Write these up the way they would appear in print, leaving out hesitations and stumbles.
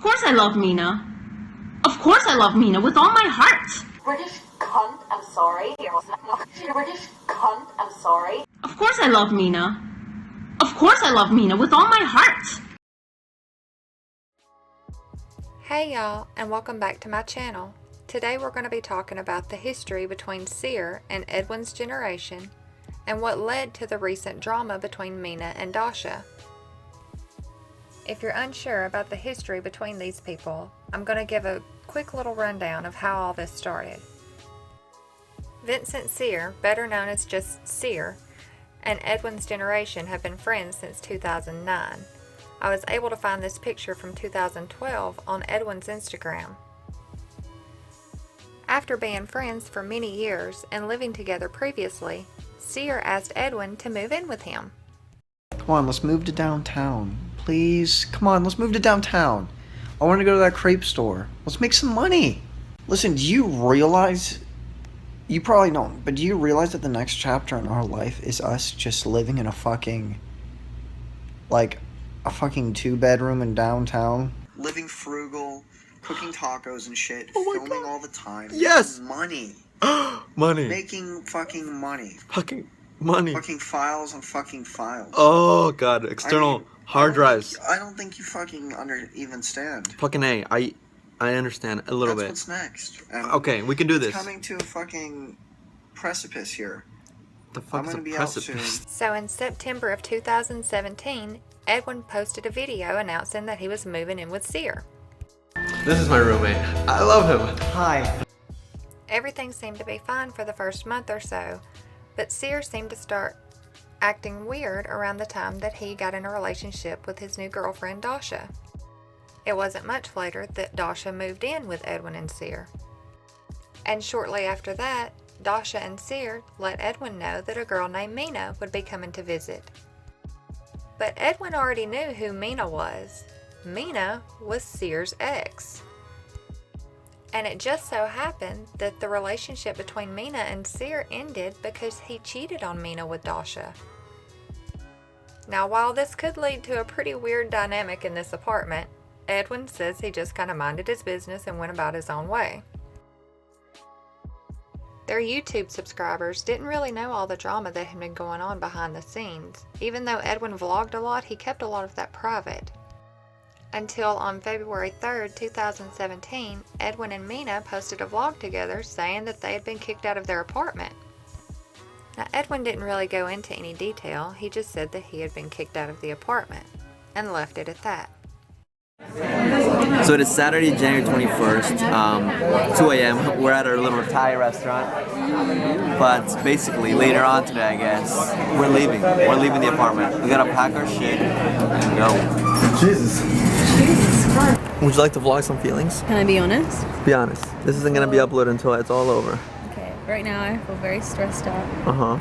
course I love Mina. Of course I love Mina with all my heart. British cunt, I'm sorry. British cunt, I'm sorry. Of course I love Mina. Of course I love Mina with all my heart. Hey y'all, and welcome back to my channel. Today we're going to be talking about the history between Cyr and Edwin's generation and what led to the recent drama between Mina and Dasha. If you're unsure about the history between these people, I'm going to give a quick little rundown of how all this started. Vincent Cyr, better known as just Cyr, and Edwin's generation have been friends since 2009. I was able to find this picture from 2012 on Edwin's Instagram. After being friends for many years and living together previously, Cyr asked Edwin to move in with him. Come on, let's move to downtown. Please, come on, let's move to downtown. I want to go to that crepe store. Let's make some money. Listen, do you realize, you probably don't, but do you realize that the next chapter in our life is us just living in a fucking 2-bedroom in downtown? Living frugal, cooking tacos and shit, filming all the time. Yes! Money. Money. Making fucking money. Fucking money. Fucking files and fucking files. Oh god, external hard drives. I don't think you fucking even stand. Fucking A, I understand a little bit. That's what's next. And okay, we can do this. It's coming to a fucking precipice here. The fuck is a precipice? So in September of 2017, Edwin posted a video announcing that he was moving in with Cyr. This is my roommate. I love him. Hi. Everything seemed to be fine for the first month or so, but Cyr seemed to start acting weird around the time that he got in a relationship with his new girlfriend Dasha. It wasn't much later that Dasha moved in with Edwin and Cyr. And shortly after that, Dasha and Cyr let Edwin know that a girl named Mina would be coming to visit. But Edwin already knew who Mina was. Mina was Cyr's ex. And it just so happened that the relationship between Mina and Cyr ended because he cheated on Mina with Dasha. Now, while this could lead to a pretty weird dynamic in this apartment, Edwin says he just kind of minded his business and went about his own way. Their YouTube subscribers didn't really know all the drama that had been going on behind the scenes. Even though Edwin vlogged a lot, he kept a lot of that private. Until on February 3rd, 2017, Edwin and Mina posted a vlog together saying that they had been kicked out of their apartment. Now, Edwin didn't really go into any detail, he just said that he had been kicked out of the apartment, and left it at that. So it is Saturday, January 21st, 2 a.m. We're at our little Thai restaurant. But basically, later on today, I guess, we're leaving. We're leaving the apartment. We gotta pack our shit and go. Jesus Christ. Would you like to vlog some feelings? Can I be honest? Be honest. This isn't gonna be uploaded until it's all over. Okay, right now I feel very stressed out. Uh-huh.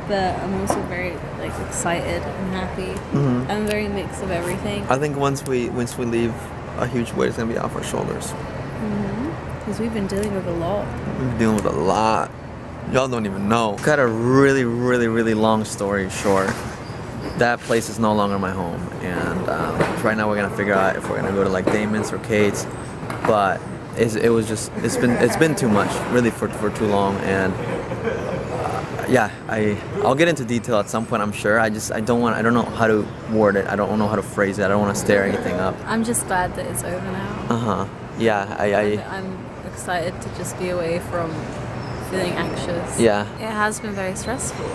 But I'm also very excited and happy. Mm-hmm. I'm very mixed of everything. I think once we leave, a huge weight is gonna be off our shoulders. Because we've been dealing with a lot. We've been dealing with a lot. Y'all don't even know. Cut a really, really, really long story short. That place is no longer my home, and right now we're gonna figure out if we're gonna go to Damon's or Kate's. But it's been too much, really, for too long, and yeah, I'll get into detail at some point, I'm sure. I don't know how to word it. I don't know how to phrase it. I don't want to stir anything up. I'm just glad that it's over now. Yeah, I'm excited to just be away from feeling anxious. Yeah. It has been very stressful,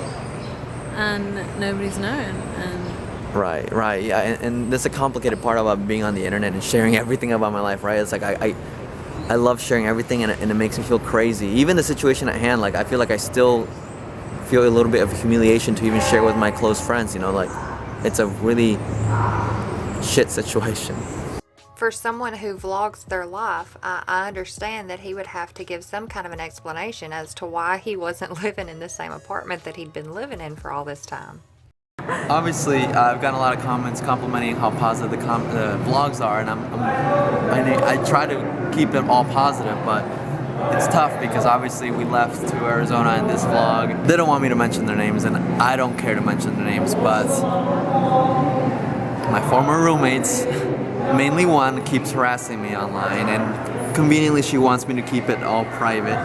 and nobody's known. And right, yeah, and that's a complicated part about being on the internet and sharing everything about my life, right? It's I love sharing everything, and it makes me feel crazy. Even the situation at hand, I feel like I still feel a little bit of humiliation to even share with my close friends, it's a really shit situation. For someone who vlogs their life, I understand that he would have to give some kind of an explanation as to why he wasn't living in the same apartment that he'd been living in for all this time. Obviously, I've gotten a lot of comments complimenting how positive the vlogs are, and I try to keep them all positive, but it's tough because obviously we left to Arizona in this vlog. They don't want me to mention their names, and I don't care to mention their names, but my former roommates Mainly one keeps harassing me online, and conveniently she wants me to keep it all private.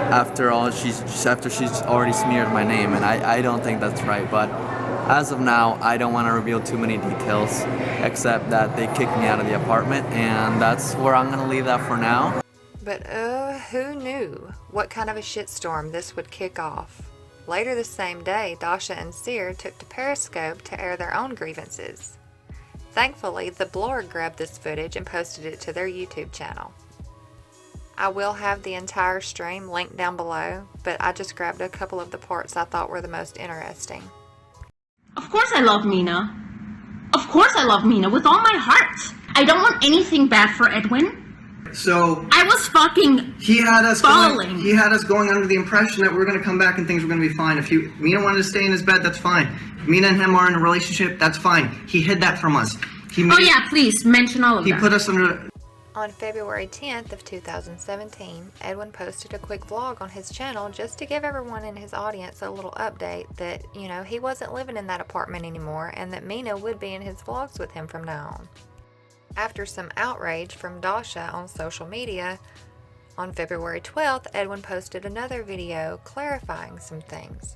After she's already smeared my name, and I don't think that's right. But as of now, I don't want to reveal too many details, except that they kicked me out of the apartment, and that's where I'm gonna leave that for now. But who knew what kind of a shitstorm this would kick off? Later the same day, Dasha and Cyr took to Periscope to air their own grievances. Thankfully, the Blargh grabbed this footage and posted it to their YouTube channel. I will have the entire stream linked down below, but I just grabbed a couple of the parts I thought were the most interesting. Of course I love Mina. Of course I love Mina with all my heart. I don't want anything bad for Edwin. So I was fucking he had us falling. he had us going under the impression that we were going to come back and things were going to be fine. If Mina wanted to stay in his bed, that's fine. If Mina and him are in a relationship, that's fine. He hid that from us. Oh yeah, please mention all of He that. put us under. On February 10th of 2017, Edwin posted a quick vlog on his channel just to give everyone in his audience a little update that, he wasn't living in that apartment anymore and that Mina would be in his vlogs with him from now on. After some outrage from Dasha on social media, on February 12th, Edwin posted another video clarifying some things.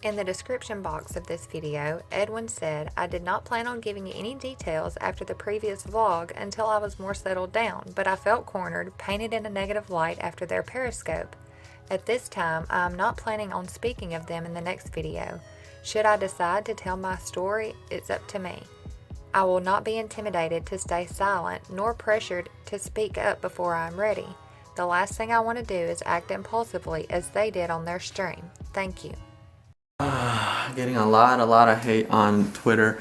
In the description box of this video, Edwin said, "I did not plan on giving any details after the previous vlog until I was more settled down, but I felt cornered, painted in a negative light after their Periscope. At this time, I am not planning on speaking of them in the next video. Should I decide to tell my story, it's up to me. I will not be intimidated to stay silent, nor pressured to speak up before I am ready. The last thing I want to do is act impulsively as they did on their stream. Thank you." Getting a lot of hate on Twitter.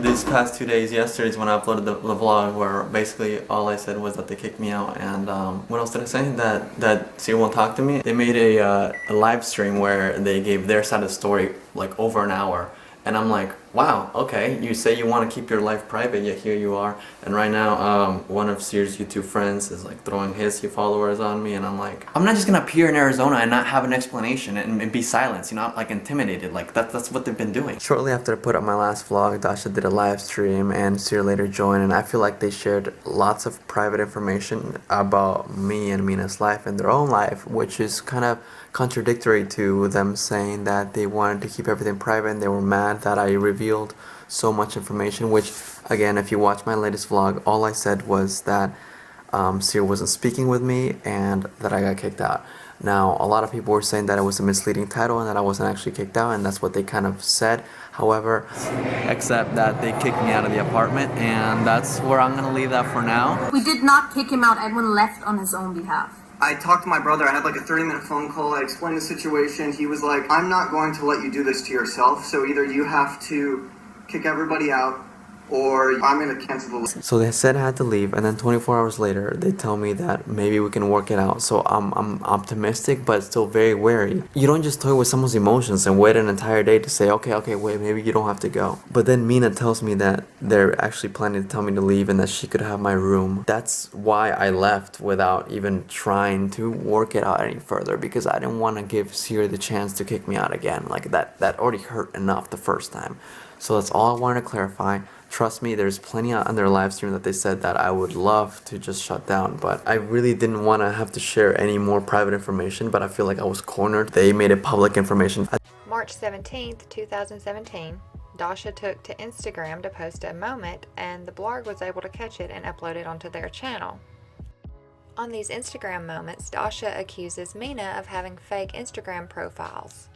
These past 2 days, yesterday's when I uploaded the vlog, where basically all I said was that they kicked me out, and what else did I say? That Cyr won't talk to me. They made a live stream where they gave their side of the story like over an hour, and I'm like, wow, okay, you say you want to keep your life private, yet here you are. And right now, one of Cyr's YouTube friends is like throwing his followers on me, and I'm like, I'm not just gonna appear in Arizona and not have an explanation and be silenced, I'm like intimidated. Like that's what they've been doing. Shortly after I put up my last vlog, Dasha did a live stream and Cyr later joined, and I feel like they shared lots of private information about me and Mina's life and their own life, which is kind of contradictory to them saying that they wanted to keep everything private and they were mad that I revealed so much information, which again, if you watch my latest vlog, all I said was that Cyr wasn't speaking with me and that I got kicked out. Now, a lot of people were saying that it was a misleading title and that I wasn't actually kicked out, and that's what they kind of said. However, except that they kicked me out of the apartment, and that's where I'm gonna leave that for now. We did not kick him out. Edwin left on his own behalf. I talked to my brother. I had like a 30-minute phone call. I explained the situation. He was like, I'm not going to let you do this to yourself, so either you have to kick everybody out or I'm going to cancel the list. So they said I had to leave, and then 24 hours later, they tell me that maybe we can work it out. So I'm optimistic, but still very wary. You don't just toy with someone's emotions and wait an entire day to say, okay, wait, maybe you don't have to go. But then Mina tells me that they're actually planning to tell me to leave and that she could have my room. That's why I left without even trying to work it out any further, because I didn't want to give Cyr the chance to kick me out again. Like that already hurt enough the first time. So that's all I wanted to clarify. Trust me, there's plenty on their live stream that they said that I would love to just shut down, but I really didn't want to have to share any more private information, but I feel like I was cornered. They made it public information. March 17th, 2017, Dasha took to Instagram to post a moment, and the Blargh was able to catch it and upload it onto their channel. On these Instagram moments, Dasha accuses Mina of having fake Instagram profiles.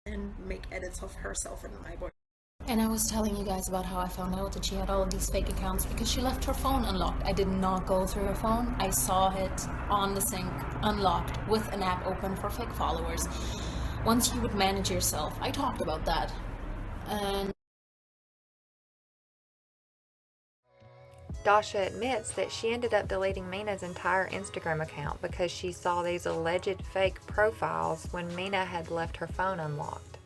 And make edits of herself and my boy. And I was telling you guys about how I found out that she had all of these fake accounts because she left her phone unlocked. I did not go through her phone. I saw it on the sink, unlocked, with an app open for fake followers. Once you would manage yourself, I talked about that. And Dasha admits that she ended up deleting Mina's entire Instagram account because she saw these alleged fake profiles when Mina had left her phone unlocked.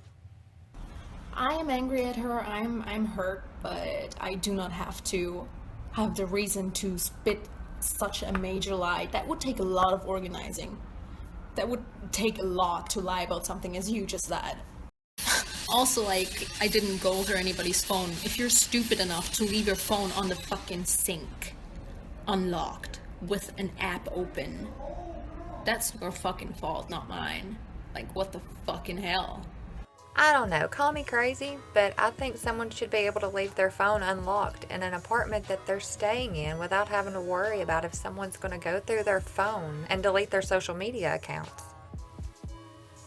I am angry at her, I'm hurt, but I do not have to have the reason to spit such a major lie. That would take a lot of organizing. That would take a lot to lie about something as huge as that. Also, like, I didn't go through anybody's phone. If you're stupid enough to leave your phone on the fucking sink, unlocked, with an app open, that's your fucking fault, not mine. Like, what the fucking hell? I don't know, call me crazy, but I think someone should be able to leave their phone unlocked in an apartment that they're staying in without having to worry about if someone's going to go through their phone and delete their social media accounts.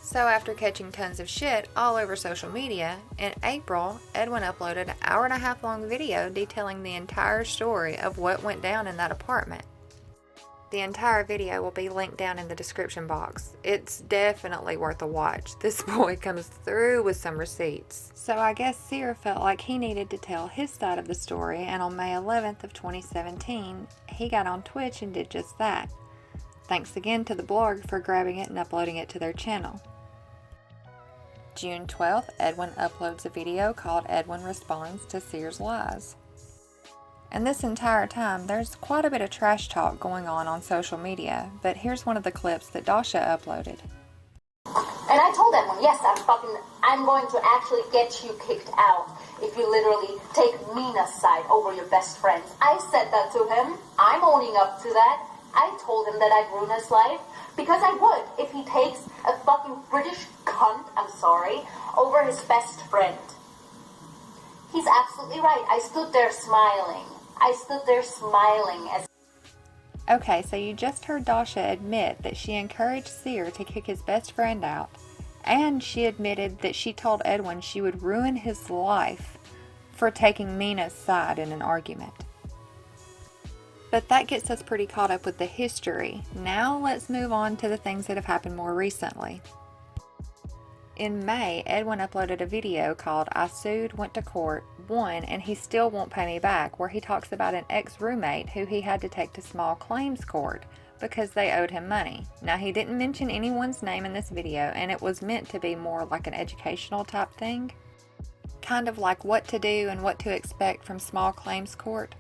So after catching tons of shit all over social media, in April, Edwin uploaded an hour-and-a-half long video detailing the entire story of what went down in that apartment. The entire video will be linked down in the description box. It's definitely worth a watch. This boy comes through with some receipts. So I guess Cyr felt like he needed to tell his side of the story, and on May 11th of 2017, he got on Twitch and did just that. Thanks again to the Blargh for grabbing it and uploading it to their channel. June 12th, Edwin uploads a video called Edwin Responds to Cyr's Lies. And this entire time, there's quite a bit of trash talk going on social media, but here's one of the clips that Dasha uploaded. And I told Edwin, yes, I'm going to actually get you kicked out if you literally take Mina's side over your best friends. I said that to him. I'm owning up to that. I told him that I'd ruin his life because I would if he takes a fucking British cunt, I'm sorry, over his best friend. He's absolutely right. I stood there smiling. As Okay, so you just heard Dasha admit that she encouraged Cyr to kick his best friend out, and she admitted that she told Edwin she would ruin his life for taking Mina's side in an argument. But that gets us pretty caught up with the history. Now let's move on to the things that have happened more recently. In May, Edwin uploaded a video called I Sued, Went to Court, Won, and He Still Won't Pay Me Back, where he talks about an ex-roommate who he had to take to small claims court because they owed him money. Now, he didn't mention anyone's name in this video, and it was meant to be more like an educational type thing. Kind of like what to do and what to expect from small claims court.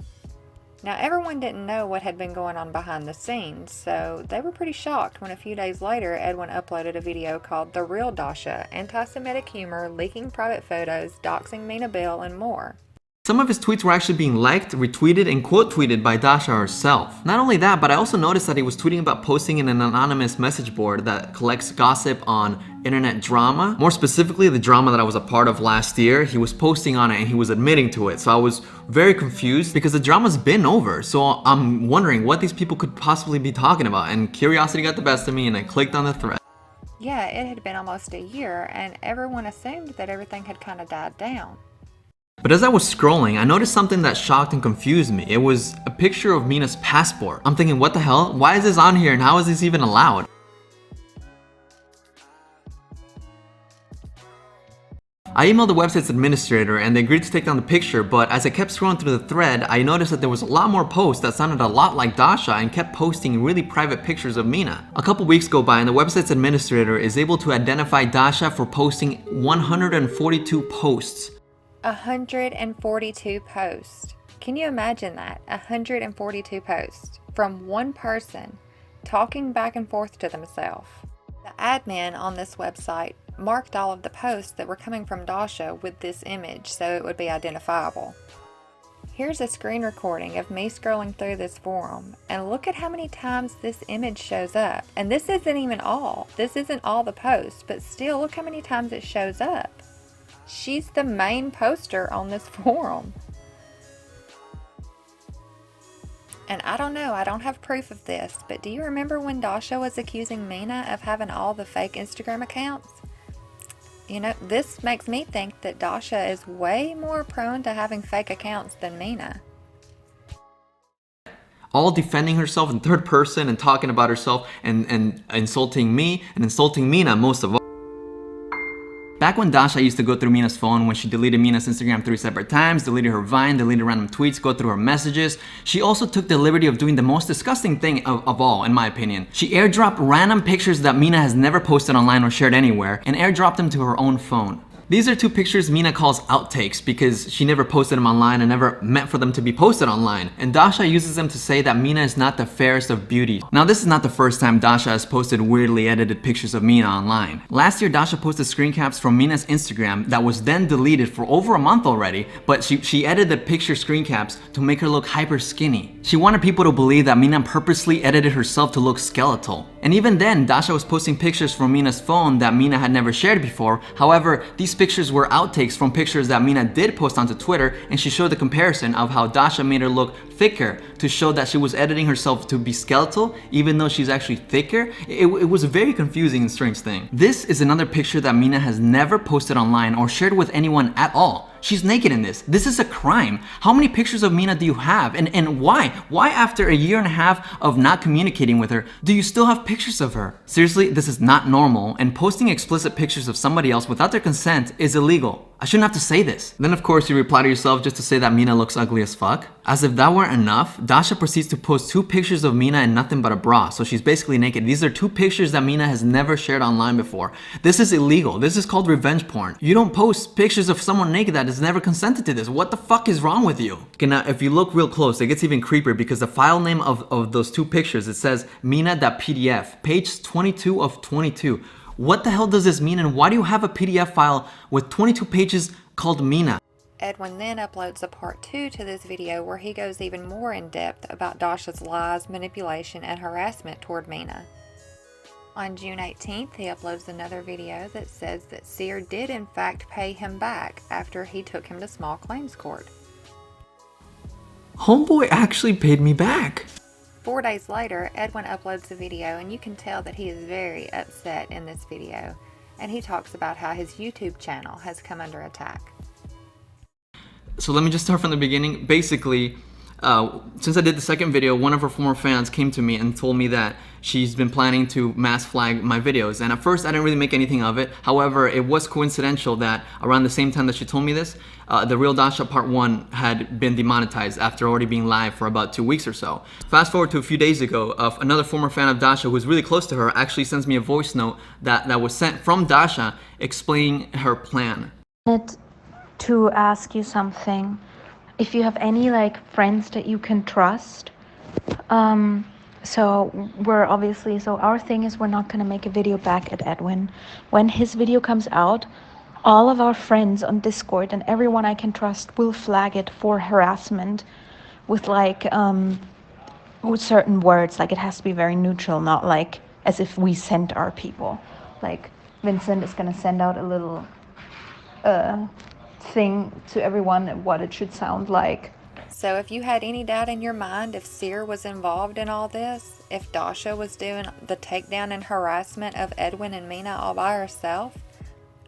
Now, everyone didn't know what had been going on behind the scenes, so they were pretty shocked when a few days later, Edwin uploaded a video called The Real Dasha, Anti-Semitic Humor, Leaking Private Photos, Doxing Mina Bill, and more. Some of his tweets were actually being liked, retweeted, and quote-tweeted by Dasha herself. Not only that, but I also noticed that he was tweeting about posting in an anonymous message board that collects gossip on internet drama. More specifically, the drama that I was a part of last year. He was posting on it and he was admitting to it. So I was very confused because the drama's been over. So I'm wondering what these people could possibly be talking about. And curiosity got the best of me and I clicked on the thread. Yeah, it had been almost a year and everyone assumed that everything had kind of died down. But as I was scrolling, I noticed something that shocked and confused me. It was a picture of Mina's passport. I'm thinking, what the hell? Why is this on here and how is this even allowed? I emailed the website's administrator and they agreed to take down the picture, but as I kept scrolling through the thread, I noticed that there was a lot more posts that sounded a lot like Dasha and kept posting really private pictures of Mina. A couple weeks go by and the website's administrator is able to identify Dasha for posting 142 posts. 142 posts. Can you imagine that? 142 posts from one person talking back and forth to themselves. The admin on this website marked all of the posts that were coming from Dasha with this image so it would be identifiable. Here's a screen recording of me scrolling through this forum, and look at how many times this image shows up. And this isn't even all. This isn't all the posts, but still look how many times it shows up. She's the main poster on this forum. And I don't know, I don't have proof of this, but do you remember when Dasha was accusing Mina of having all the fake Instagram accounts? You know, this makes me think that Dasha is way more prone to having fake accounts than Mina. All defending herself in third person and talking about herself and insulting me and insulting Mina most of all. Back when Dasha used to go through Mina's phone when she deleted Mina's Instagram 3 separate times, deleted her Vine, deleted random tweets, go through her messages, she also took the liberty of doing the most disgusting thing of all, in my opinion. She airdropped random pictures that Mina has never posted online or shared anywhere, and airdropped them to her own phone. These are two pictures Mina calls outtakes because she never posted them online and never meant for them to be posted online. And Dasha uses them to say that Mina is not the fairest of beauty. Now this is not the first time Dasha has posted weirdly edited pictures of Mina online. Last year Dasha posted screen caps from Mina's Instagram that was then deleted for over a month already, but she edited the picture screen caps to make her look hyper skinny. She wanted people to believe that Mina purposely edited herself to look skeletal. And even then, Dasha was posting pictures from Mina's phone that Mina had never shared before. However, these pictures were outtakes from pictures that Mina did post onto Twitter, and she showed the comparison of how Dasha made her look thicker to show that she was editing herself to be skeletal, even though she's actually thicker. It was a very confusing and strange thing. This is another picture that Mina has never posted online or shared with anyone at all. She's naked in this. This is a crime. How many pictures of Mina do you have? And why? Why after a year and a half of not communicating with her, do you still have pictures of her? Seriously, this is not normal, and posting explicit pictures of somebody else without their consent is illegal. I shouldn't have to say this. Then of course you reply to yourself just to say that Mina looks ugly as fuck. As if that weren't enough, Dasha proceeds to post two pictures of Mina in nothing but a bra, so she's basically naked. These are two pictures that Mina has never shared online before. This is illegal. This is called revenge porn. You don't post pictures of someone naked that has never consented to this. What the fuck is wrong with you? Okay, now if you look real close, it gets even creepier because the file name of those two pictures, it says mina.pdf, page 22 of 22. What the hell does this mean, and why do you have a PDF file with 22 pages called Mina? Edwin then uploads a part 2 to this video where he goes even more in depth about Dasha's lies, manipulation, and harassment toward Mina. On June 18th, he uploads another video that says that Cyr did in fact pay him back after he took him to small claims court. Homeboy actually paid me back. 4 days later, Edwin uploads a video, and you can tell that he is very upset in this video, and he talks about how his YouTube channel has come under attack. So let me just start from the beginning. Basically, since I did the second video, one of her former fans came to me and told me that she's been planning to mass flag my videos. And at first, I didn't really make anything of it. However, it was coincidental that around the same time that she told me this, The Real Dasha Part 1 had been demonetized after already being live for about 2 weeks or so. Fast forward to a few days ago, another former fan of Dasha who was really close to her actually sends me a voice note that was sent from Dasha explaining her plan. To ask you something. If you have any friends that you can trust, so our thing is we're not gonna make a video back at Edwin. When his video comes out, all of our friends on Discord and everyone I can trust will flag it for harassment with with certain words. It has to be very neutral, not as if we sent our people. Vincent is gonna send out a little thing to everyone what it should sound like. So if you had any doubt in your mind if Cyr was involved in all this, if Dasha was doing the takedown and harassment of Edwin and Mina all by herself,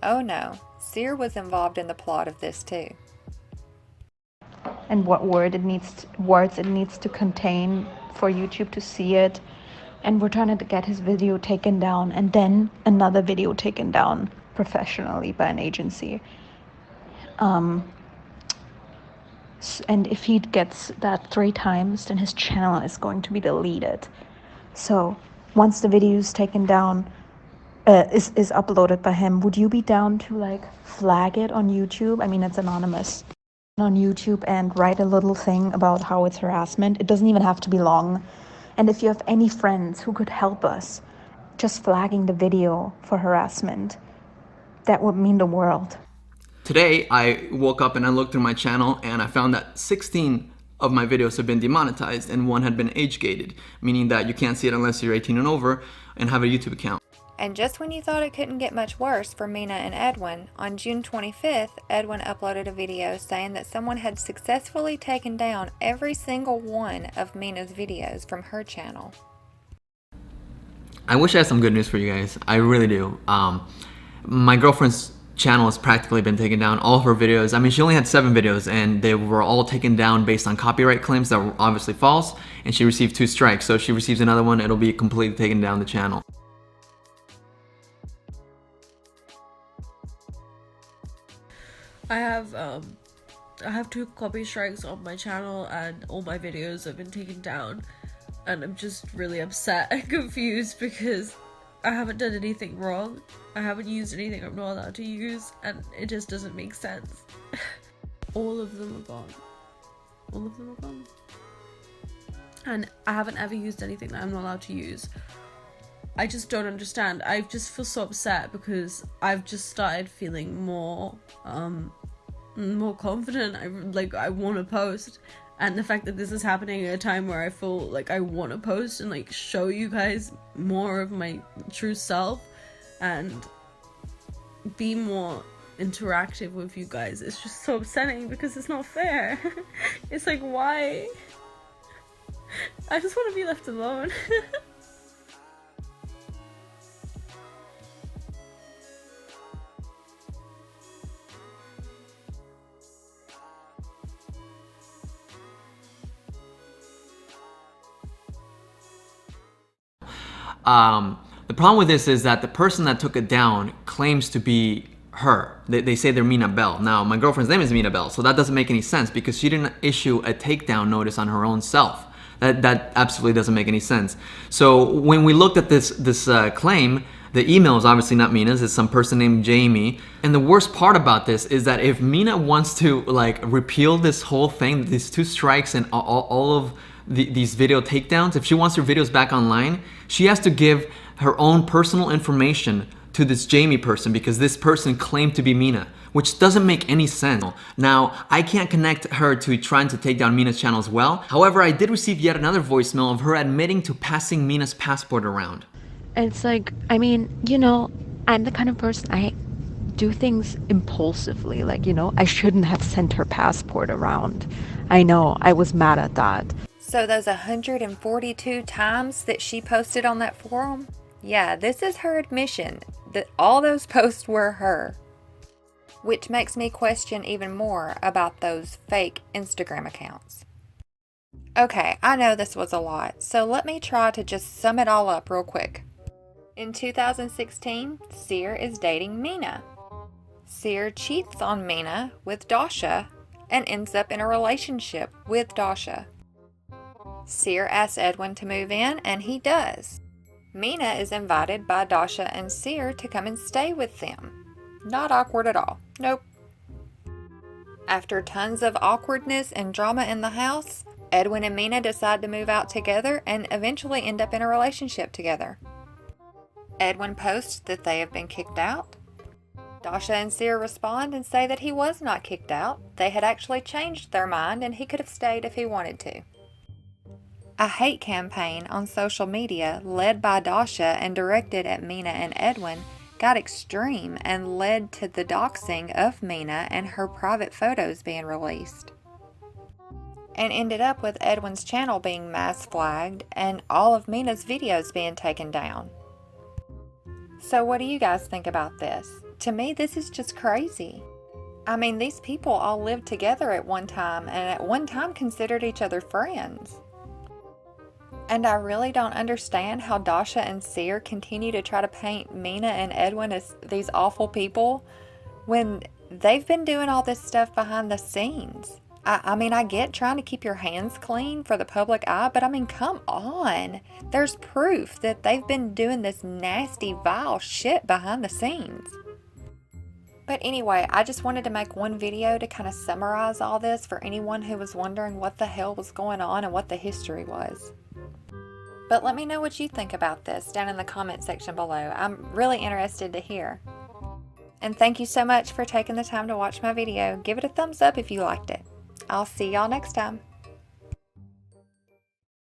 oh no, Cyr was involved in the plot of this too. And what words it needs to contain for YouTube to see it. And we're trying to get his video taken down, and then another video taken down professionally by an agency. And if he gets that 3 times, then his channel is going to be deleted. So once the video is taken down, is uploaded by him, would you be down to flag it on YouTube? I mean, it's anonymous on YouTube, and write a little thing about how it's harassment. It doesn't even have to be long. And if you have any friends who could help us just flagging the video for harassment, that would mean the world. Today, I woke up and I looked through my channel and I found that 16 of my videos have been demonetized and 1 had been age-gated, meaning that you can't see it unless you're 18 and over and have a YouTube account. And just when you thought it couldn't get much worse for Mina and Edwin, on June 25th, Edwin uploaded a video saying that someone had successfully taken down every single one of Mina's videos from her channel. I wish I had some good news for you guys. I really do. My girlfriend's channel has practically been taken down. All of her videos, I mean, she only had 7 videos and they were all taken down based on copyright claims that were obviously false, and she received 2 strikes. So if she receives another one, it'll be completely taken down the channel. I have 2 copy strikes on my channel and all my videos have been taken down, and I'm just really upset and confused because I haven't done anything wrong. I haven't used anything I'm not allowed to use, and it just doesn't make sense. All of them are gone. All of them are gone. And I haven't ever used anything that I'm not allowed to use. I just don't understand. I just feel so upset because I've just started feeling more confident. I want to post, and the fact that this is happening at a time where I feel like I want to post and like show you guys more of my true self and be more interactive with you guys, it's just so upsetting because it's not fair. It's like, why? I just want to be left alone. The problem with this is that the person that took it down claims to be her. They say they're Mina Bell. Now, my girlfriend's name is Mina Bell, so that doesn't make any sense because she didn't issue a takedown notice on her own self. That absolutely doesn't make any sense. So when we looked at this claim, the email is obviously not Mina's, it's some person named Jamie. And the worst part about this is that if Mina wants to like repeal this whole thing, these 2 strikes and all of these video takedowns, if she wants her videos back online, she has to give her own personal information to this Jamie person because this person claimed to be Mina, which doesn't make any sense. Now, I can't connect her to trying to take down Mina's channel as well. However, I did receive yet another voicemail of her admitting to passing Mina's passport around. It's like, I mean, you know, I'm the kind of person, I do things impulsively. Like, you know, I shouldn't have sent her passport around. I know, I was mad at that. So those 142 times that she posted on that forum, yeah, this is her admission that all those posts were her. Which makes me question even more about those fake Instagram accounts. Okay, I know this was a lot, so let me try to just sum it all up real quick. In 2016, Cyr is dating Mina. Cyr cheats on Mina with Dasha and ends up in a relationship with Dasha. Cyr asks Edwin to move in, and he does. Mina is invited by Dasha and Cyr to come and stay with them. Not awkward at all. Nope. After tons of awkwardness and drama in the house, Edwin and Mina decide to move out together and eventually end up in a relationship together. Edwin posts that they have been kicked out. Dasha and Cyr respond and say that he was not kicked out. They had actually changed their mind and he could have stayed if he wanted to. A hate campaign on social media led by Dasha and directed at Mina and Edwin got extreme and led to the doxing of Mina and her private photos being released. And ended up with Edwin's channel being mass flagged and all of Mina's videos being taken down. So what do you guys think about this? To me, this is just crazy. I mean, these people all lived together at one time and at one time considered each other friends. And I really don't understand how Dasha and Cyr continue to try to paint Mina and Edwin as these awful people when they've been doing all this stuff behind the scenes. I mean, I get trying to keep your hands clean for the public eye, but I mean, come on. There's proof that they've been doing this nasty, vile shit behind the scenes. But anyway, I just wanted to make one video to kind of summarize all this for anyone who was wondering what the hell was going on and what the history was. But let me know what you think about this down in the comment section below. I'm really interested to hear. And thank you so much for taking the time to watch my video. Give it a thumbs up if you liked it. I'll see y'all next time.